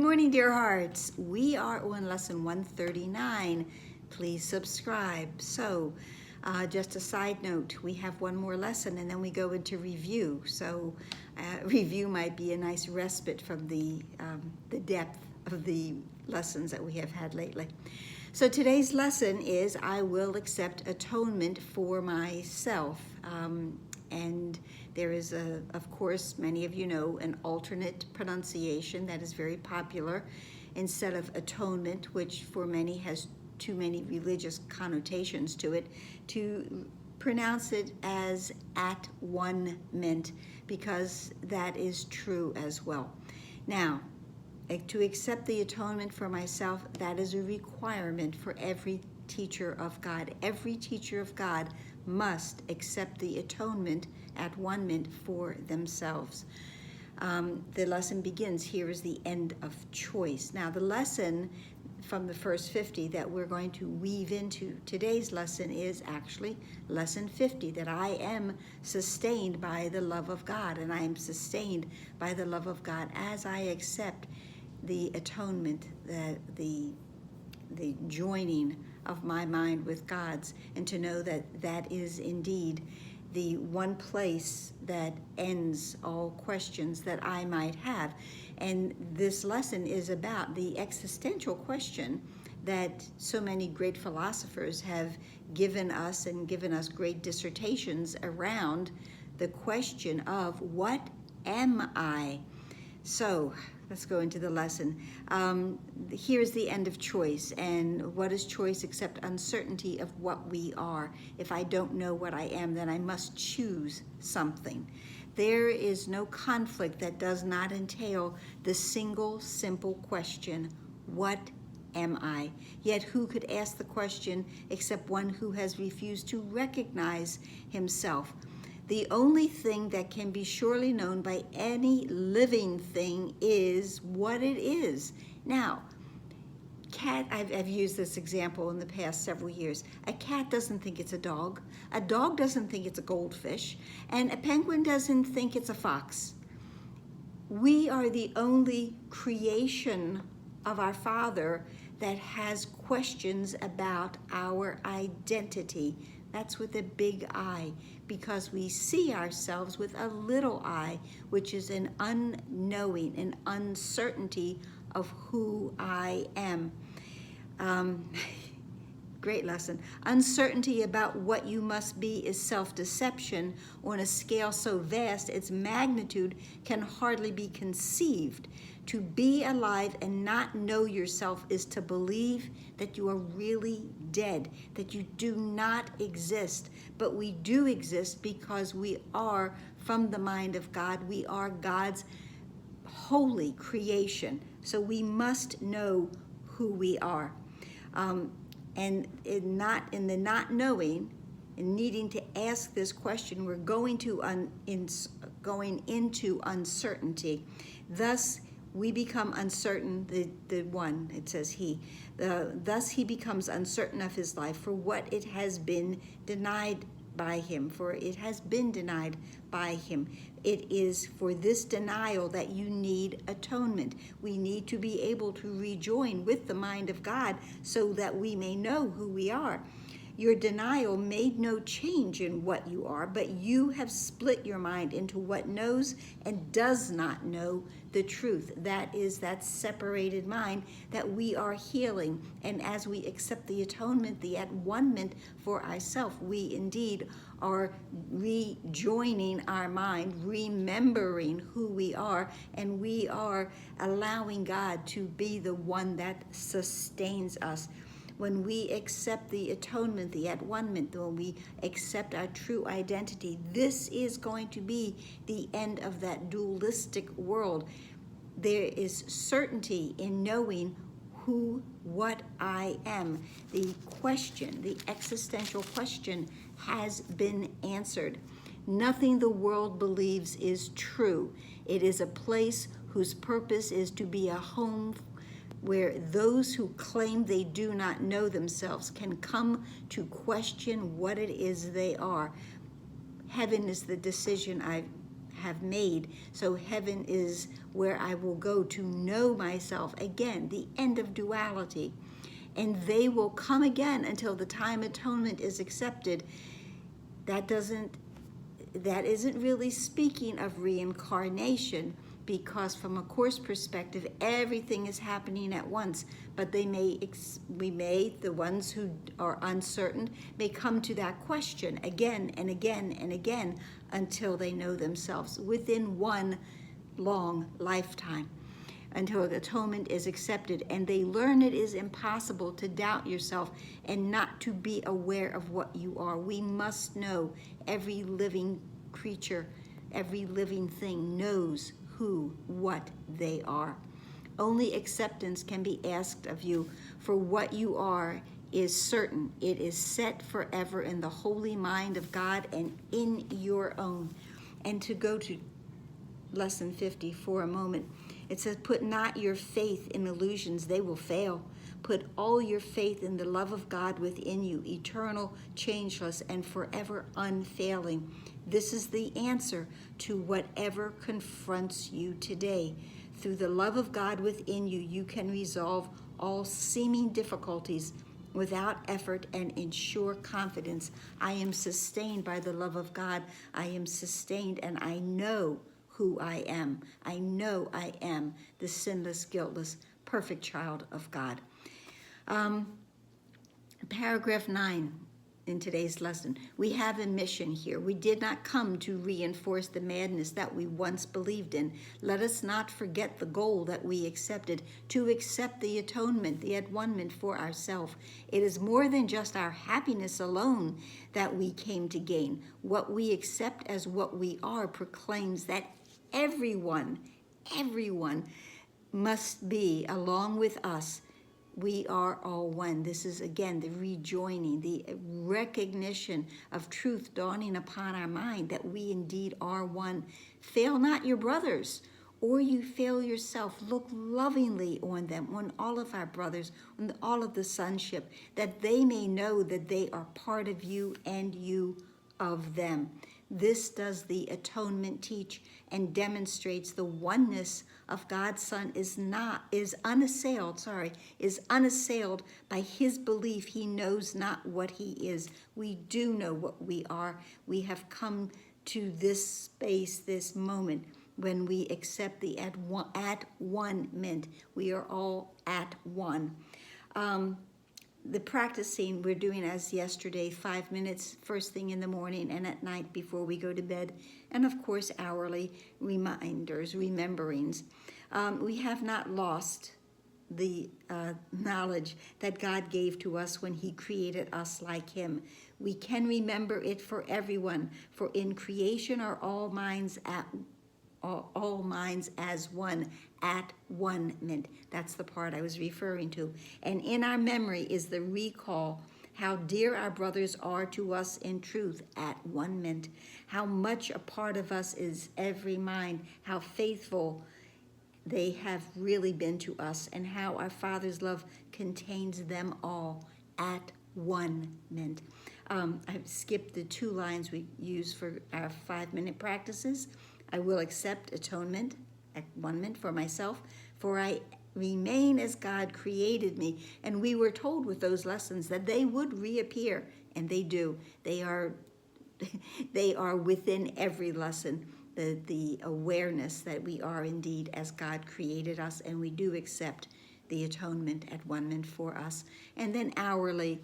Good morning, dear hearts. We are on lesson 139. Please subscribe. So, just a side note, we have one more lesson and then we go into review. So, review might be a nice respite from the depth of the lessons that we have had lately. So today's lesson is I will accept atonement for myself. And there is, of course, many of you know, an alternate pronunciation that is very popular. Instead of atonement, which for many has too many religious connotations to it, to pronounce it as at one meant, because that is true as well. Now, to accept the atonement for myself, that is a requirement for every teacher of God. Every teacher of God must accept the atonement at one meant for themselves. The lesson begins, here is the end of choice. Now the lesson from the first 50 that we're going to weave into today's lesson is actually lesson 50, that I am sustained by the love of God, and I am sustained by the love of God as I accept the atonement, the joining of my mind with God's, and to know that that is indeed the one place that ends all questions that I might have. And this lesson is about the existential question that so many great philosophers have given us, and given us great dissertations around the question of what am I? So let's go into the lesson. Here's the end of choice. And what is choice except uncertainty of what we are? If I don't know what I am, then I must choose something. There is no conflict that does not entail the single, simple question, what am I? Yet who could ask the question except one who has refused to recognize himself? The only thing that can be surely known by any living thing is what it is. Now, cat, I've used this example in the past several years. A cat doesn't think it's a dog doesn't think it's a goldfish, and a penguin doesn't think it's a fox. We are the only creation of our Father that has questions about our identity. That's with a big I, because we see ourselves with a little I, which is an unknowing, an uncertainty of who I am. Great lesson. Uncertainty about what you must be is self-deception on a scale so vast its magnitude can hardly be conceived. To be alive and not know yourself is to believe that you are really dead, that you do not exist. But we do exist because we are from the mind of God. We are God's holy creation. So we must know who we are. And in the not knowing and needing to ask this question, we're going into uncertainty. Thus, we become uncertain, the one, it says he. Thus he becomes uncertain of his life, for what it has been denied by him, for it has been denied by him. It is for this denial that you need atonement. We need to be able to rejoin with the mind of God so that we may know who we are. Your denial made no change in what you are, but you have split your mind into what knows and does not know the truth. That is that separated mind that we are healing. And as we accept the atonement, the at one-ment for ourselves, we indeed are rejoining our mind, remembering who we are, and we are allowing God to be the one that sustains us. When we accept the atonement, the at one-ment, when we accept our true identity, this is going to be the end of that dualistic world. There is certainty in knowing what I am. The question, the existential question, has been answered. Nothing the world believes is true. It is a place whose purpose is to be a home where those who claim they do not know themselves can come to question what it is they are. Heaven is the decision I have made. So heaven is where I will go to know myself. Again, the end of duality. And they will come again until the time atonement is accepted. That isn't really speaking of reincarnation, because from a Course perspective, everything is happening at once. But the ones who are uncertain, may come to that question again and again and again until they know themselves within one long lifetime, until the atonement is accepted and they learn it is impossible to doubt yourself and not to be aware of what you are. We must know. Every living creature, every living thing knows what they are. Only acceptance can be asked of you, for what you are is certain. It is set forever in the holy mind of God and in your own. And to go to lesson 50 for a moment, it says, put not your faith in illusions, they will fail. Put all your faith in the love of God within you, eternal, changeless, and forever unfailing. This is the answer to whatever confronts you today. Through the love of God within you, you can resolve all seeming difficulties without effort and in sure confidence. I am sustained by the love of God. I am sustained, and I know who I am. I know I am the sinless, guiltless, perfect child of God. Paragraph 9 in today's lesson. We have a mission here. We did not come to reinforce the madness that we once believed in. Let us not forget the goal that we accepted, to accept the atonement, the at-one-ment for ourselves. It is more than just our happiness alone that we came to gain. What we accept as what we are proclaims that everyone must be, along with us, we are all one. This is, again, the rejoining, the recognition of truth dawning upon our mind that we indeed are one. Fail not your brothers, or you fail yourself. Look lovingly on them, on all of our brothers, on all of the sonship, that they may know that they are part of you and you of them. This does the atonement teach and demonstrates the oneness of God's Son is unassailed by his belief he knows not what he is. We do know what we are. We have come to this space, this moment, when we accept the at-one-ment. We are all at one. The practicing we're doing as yesterday, 5 minutes first thing in the morning and at night before we go to bed, and of course hourly reminders, rememberings. We have not lost the knowledge that God gave to us when he created us like him. We can remember it for everyone, for in creation are all minds as one, at one-ment. That's the part I was referring to. And in our memory is the recall how dear our brothers are to us in truth, at one-ment. How much a part of us is every mind, how faithful they have really been to us, and how our Father's love contains them all, at one-ment. I've skipped the 2 lines we use for our 5-minute practices. I will accept atonement, at-one-ment for myself, for I remain as God created me. And we were told with those lessons that they would reappear, and they do. They are within every lesson, the awareness that we are indeed as God created us, and we do accept the atonement, at-one-ment for us. And then hourly,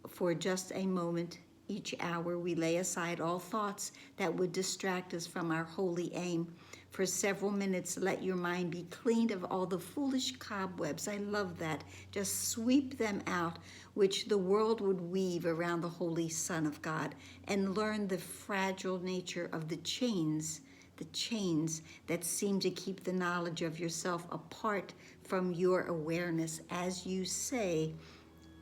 for just a moment, each hour, we lay aside all thoughts that would distract us from our holy aim. For several minutes, let your mind be cleaned of all the foolish cobwebs. I love that. Just sweep them out, which the world would weave around the Holy Son of God, and learn the fragile nature of the chains that seem to keep the knowledge of yourself apart from your awareness. As you say,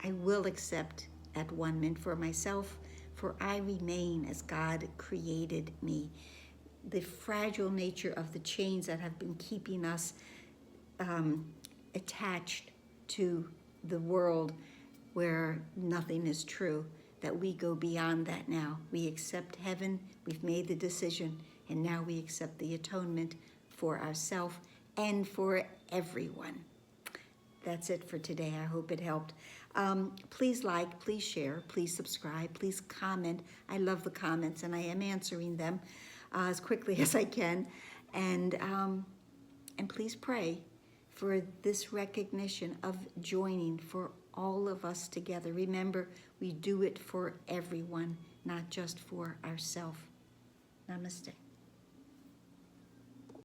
I will accept at-one-ment for myself, for I remain as God created me. The fragile nature of the chains that have been keeping us attached to the world where nothing is true, that we go beyond that now. We accept heaven. We've made the decision, and now we accept the atonement for ourselves and for everyone. That's it for today. I hope it helped. Please like, please share, please subscribe, please comment. I love the comments, and I am answering them as quickly as I can. And please pray for this recognition of joining for all of us together. Remember, we do it for everyone, not just for ourselves. Namaste.